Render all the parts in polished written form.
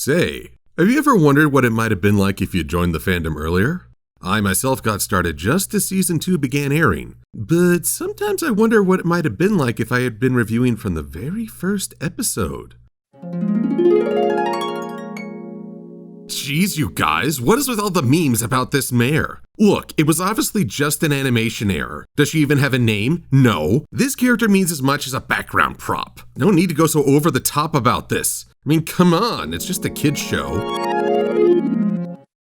Say, have you ever wondered what it might have been like if you joined the fandom earlier? I myself got started just as Season 2 began airing, but sometimes I wonder what it might have been like if I had been reviewing from the very first episode. Jeez, you guys, what is with all the memes about this mare? Look, it was obviously just an animation error. Does she even have a name? No. This character means as much as a background prop. No need to go so over the top about this. I mean, come on, it's just a kid's show.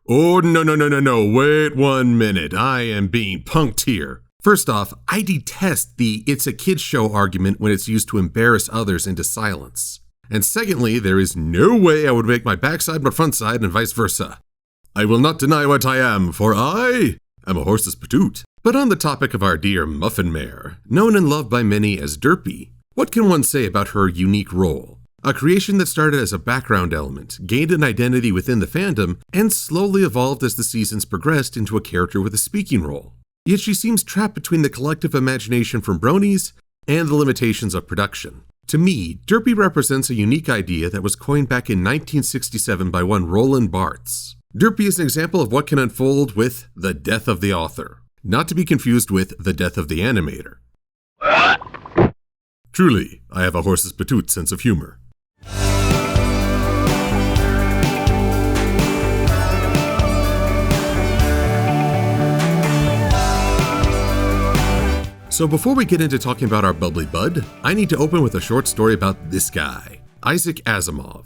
Oh, no, wait 1 minute. I am being punked here. First off, I detest the "it's a kid's show" argument when it's used to embarrass others into silence. And secondly, there is no way I would make my backside my front side and vice versa. I will not deny what I am, for I am a horse's patoot. But on the topic of our dear Muffin Mare, known and loved by many as Derpy, what can one say about her unique role? A creation that started as a background element, gained an identity within the fandom, and slowly evolved as the seasons progressed into a character with a speaking role. Yet she seems trapped between the collective imagination from bronies and the limitations of production. To me, Derpy represents a unique idea that was coined back in 1967 by one Roland Barthes. Derpy is an example of what can unfold with the death of the author, not to be confused with the death of the animator. Truly, I have a horse's patoot sense of humor. So before we get into talking about our bubbly bud, I need to open with a short story about this guy, Isaac Asimov.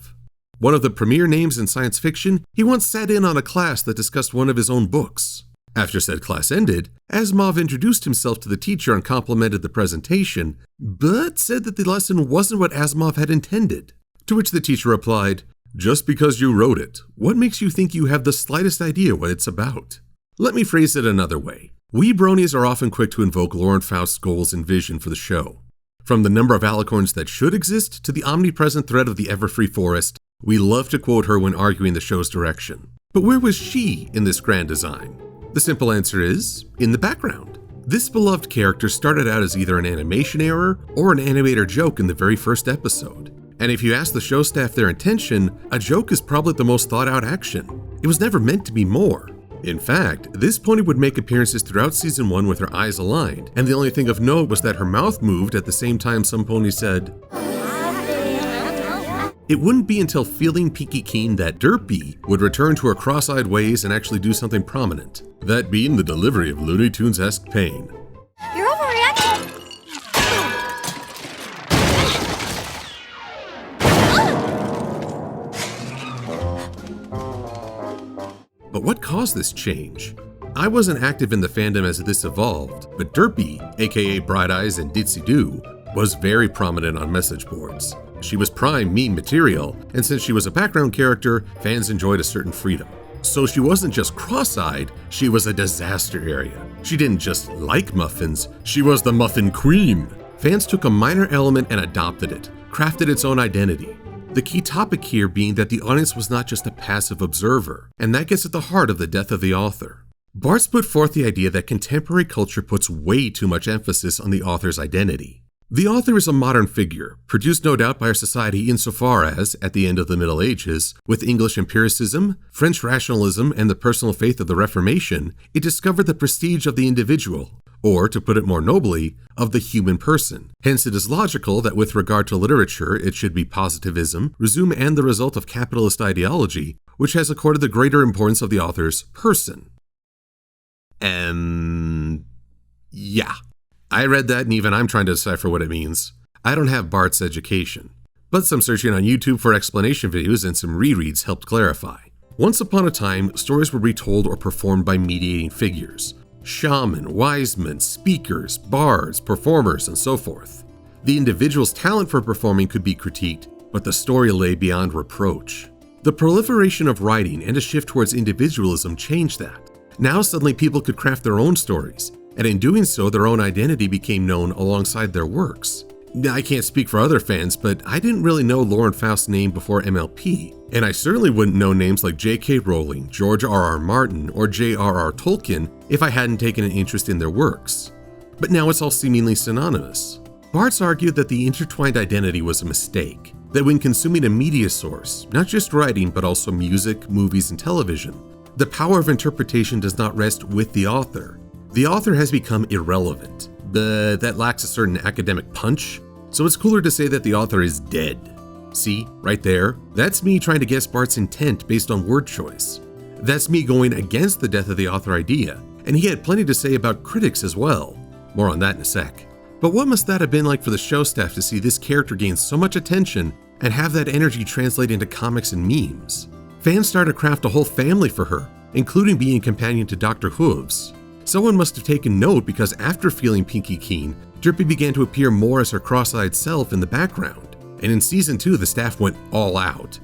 One of the premier names in science fiction, he once sat in on a class that discussed one of his own books. After said class ended, Asimov introduced himself to the teacher and complimented the presentation, but said that the lesson wasn't what Asimov had intended. To which the teacher replied, "Just because you wrote it, what makes you think you have the slightest idea what it's about?" Let me phrase it another way. We bronies are often quick to invoke Lauren Faust's goals and vision for the show. From the number of alicorns that should exist to the omnipresent threat of the ever-free forest, we love to quote her when arguing the show's direction. But where was she in this grand design? The simple answer is, in the background. This beloved character started out as either an animation error or an animator joke in the very first episode. And if you ask the show staff their intention, a joke is probably the most thought out action. It was never meant to be more. In fact, this pony would make appearances throughout Season 1 with her eyes aligned, and the only thing of note was that her mouth moved at the same time some ponies said. It wouldn't be until feeling peaky keen that Derpy would return to her cross-eyed ways and actually do something prominent, that being the delivery of Looney Tunes-esque pain. You're overreacting! But what caused this change? I wasn't active in the fandom as this evolved, but Derpy, aka Bright Eyes and Ditsy Doo, was very prominent on message boards. She was prime meme material, and since she was a background character, fans enjoyed a certain freedom. So she wasn't just cross-eyed, she was a disaster area. She didn't just like muffins, she was the muffin queen. Fans took a minor element and adopted it, crafted its own identity. The key topic here being that the audience was not just a passive observer, and that gets at the heart of the death of the author. Barthes put forth the idea that contemporary culture puts way too much emphasis on the author's identity. The author is a modern figure, produced no doubt by our society insofar as, at the end of the Middle Ages, with English empiricism, French rationalism, and the personal faith of the Reformation, it discovered the prestige of the individual, or, to put it more nobly, of the human person. Hence, it is logical that with regard to literature, it should be positivism, resume and the result of capitalist ideology, which has accorded the greater importance of the author's person. Yeah. I read that and even I'm trying to decipher what it means. I don't have Barthes' education, but some searching on YouTube for explanation videos and some rereads helped clarify. Once upon a time, stories were retold or performed by mediating figures. Shaman, wise men, speakers, bards, performers, and so forth. The individual's talent for performing could be critiqued, but the story lay beyond reproach. The proliferation of writing and a shift towards individualism changed that. Now suddenly people could craft their own stories, and in doing so their own identity became known alongside their works. I can't speak for other fans, but I didn't really know Lauren Faust's name before MLP, and I certainly wouldn't know names like J.K. Rowling, George R.R. Martin, or J.R.R. Tolkien if I hadn't taken an interest in their works. But now it's all seemingly synonymous. Barthes argued that the intertwined identity was a mistake. that when consuming a media source, not just writing but also music, movies, and television, the power of interpretation does not rest with the author. The author has become irrelevant, but that lacks a certain academic punch, so it's cooler to say that the author is dead. See, right there, that's me trying to guess Bart's intent based on word choice. That's me going against the death of the author idea, and he had plenty to say about critics as well. More on that in a sec. But what must that have been like for the show staff to see this character gain so much attention and have that energy translate into comics and memes? Fans started to craft a whole family for her, including being a companion to Dr. Hooves. Someone must have taken note because after feeling Pinky keen, Derpy began to appear more as her cross-eyed self in the background, and in Season 2 the staff went all out.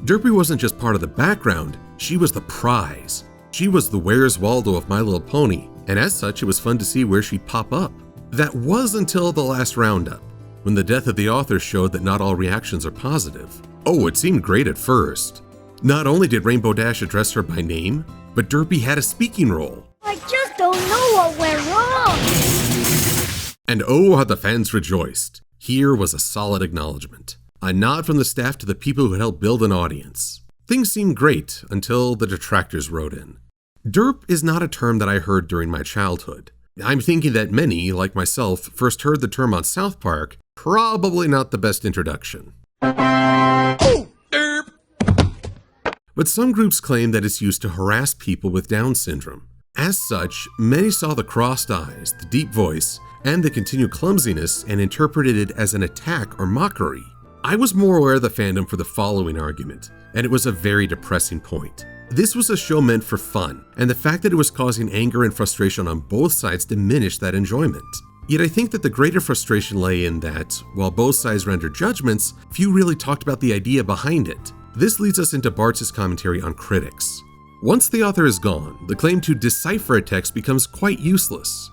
Derpy wasn't just part of the background, she was the prize. She was the Where's Waldo of My Little Pony, and as such it was fun to see where she'd pop up. That was until the last roundup, when the death of the author showed that not all reactions are positive. Oh, it seemed great at first. Not only did Rainbow Dash address her by name, but Derpy had a speaking role. I just don't know what went wrong. And oh, how the fans rejoiced. Here was a solid acknowledgement. A nod from the staff to the people who had helped build an audience. Things seemed great until the detractors wrote in. Derp is not a term that I heard during my childhood. I'm thinking that many, like myself, first heard the term on South Park, probably not the best introduction. Oh, Derp! But some groups claim that it's used to harass people with Down syndrome. As such, many saw the crossed eyes, the deep voice, and the continued clumsiness and interpreted it as an attack or mockery. I was more aware of the fandom for the following argument, and it was a very depressing point. This was a show meant for fun, and the fact that it was causing anger and frustration on both sides diminished that enjoyment. Yet I think that the greater frustration lay in that, while both sides rendered judgments, few really talked about the idea behind it. This leads us into Bart's commentary on critics. Once the author is gone, the claim to decipher a text becomes quite useless.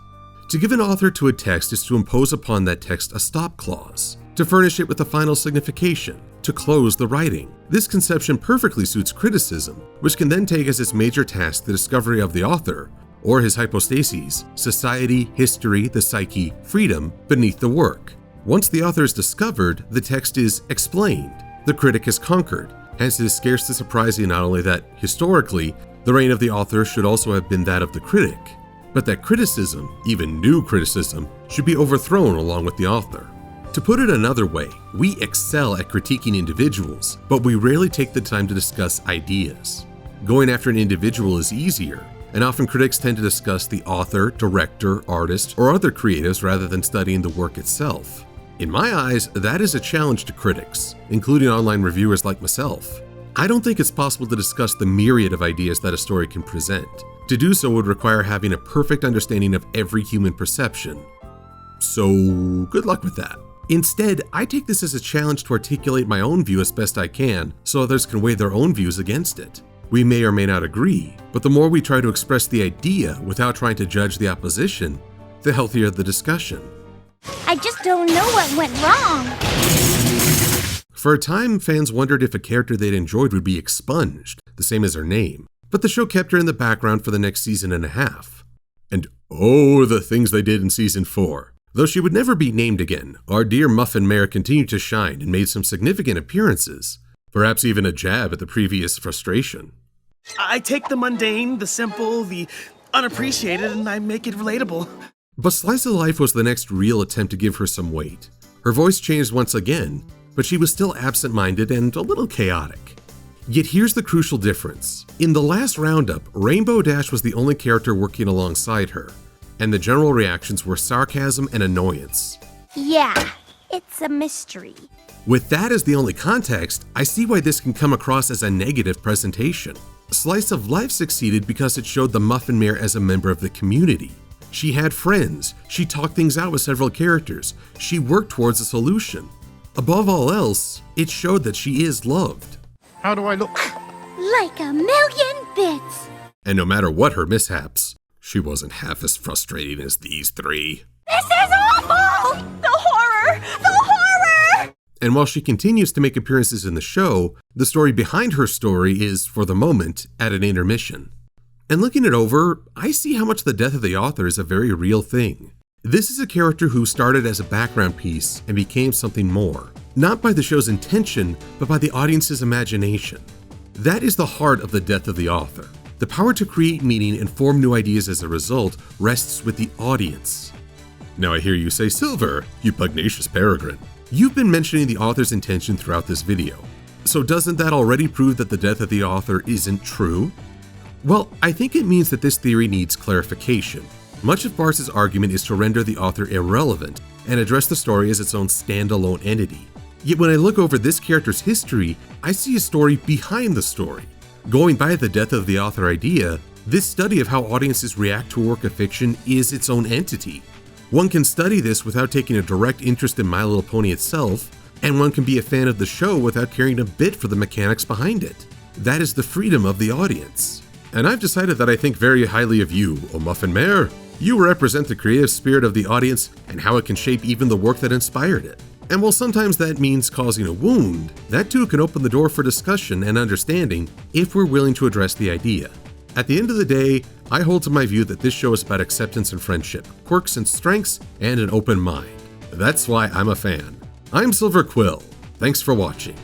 To give an author to a text is to impose upon that text a stop clause, to furnish it with a final signification, to close the writing. This conception perfectly suits criticism, which can then take as its major task the discovery of the author, or his hypostases, society, history, the psyche, freedom, beneath the work. Once the author is discovered, the text is explained. The critic is conquered. Hence it is scarcely surprising not only that, historically, the reign of the author should also have been that of the critic, but that criticism, even new criticism, should be overthrown along with the author. To put it another way, we excel at critiquing individuals, but we rarely take the time to discuss ideas. Going after an individual is easier, and often critics tend to discuss the author, director, artist, or other creatives rather than studying the work itself. In my eyes, that is a challenge to critics, including online reviewers like myself. I don't think it's possible to discuss the myriad of ideas that a story can present. To do so would require having a perfect understanding of every human perception. So, good luck with that. Instead, I take this as a challenge to articulate my own view as best I can, so others can weigh their own views against it. We may or may not agree, but the more we try to express the idea without trying to judge the opposition, the healthier the discussion. I just don't know what went wrong. For a time, fans wondered if a character they'd enjoyed would be expunged, the same as her name, but the show kept her in the background for the next season and a half. And oh, the things they did in Season 4. Though she would never be named again, our dear Muffin Mare continued to shine and made some significant appearances, perhaps even a jab at the previous frustration. I take the mundane, the simple, the unappreciated, and I make it relatable. But Slice of Life was the next real attempt to give her some weight. Her voice changed once again, but she was still absent-minded and a little chaotic. Yet here's the crucial difference. In the last roundup, Rainbow Dash was the only character working alongside her, and the general reactions were sarcasm and annoyance. Yeah, it's a mystery. With that as the only context, I see why this can come across as a negative presentation. Slice of Life succeeded because it showed the Muffin Mare as a member of the community. She had friends, she talked things out with several characters, she worked towards a solution. Above all else, it showed that she is loved. How do I look? Like a million bits. And no matter what her mishaps, she wasn't half as frustrating as these three. This is awful! The horror! The horror! And while she continues to make appearances in the show, the story behind her story is, for the moment, at an intermission. And looking it over, I see how much the death of the author is a very real thing. This is a character who started as a background piece and became something more, not by the show's intention, but by the audience's imagination. That is the heart of the death of the author. The power to create meaning and form new ideas as a result rests with the audience. Now I hear you say, Silver, you pugnacious peregrine. You've been mentioning the author's intention throughout this video. So doesn't that already prove that the death of the author isn't true? Well, I think it means that this theory needs clarification. Much of Bartz's argument is to render the author irrelevant and address the story as its own standalone entity. Yet when I look over this character's history, I see a story behind the story. Going by the death of the author idea, this study of how audiences react to a work of fiction is its own entity. One can study this without taking a direct interest in My Little Pony itself, and one can be a fan of the show without caring a bit for the mechanics behind it. That is the freedom of the audience. And I've decided that I think very highly of you, O Muffin Mare. You represent the creative spirit of the audience and how it can shape even the work that inspired it. And while sometimes that means causing a wound, that too can open the door for discussion and understanding if we're willing to address the idea. At the end of the day, I hold to my view that this show is about acceptance and friendship, quirks and strengths, and an open mind. That's why I'm a fan. I'm Silver-Quill. Thanks for watching.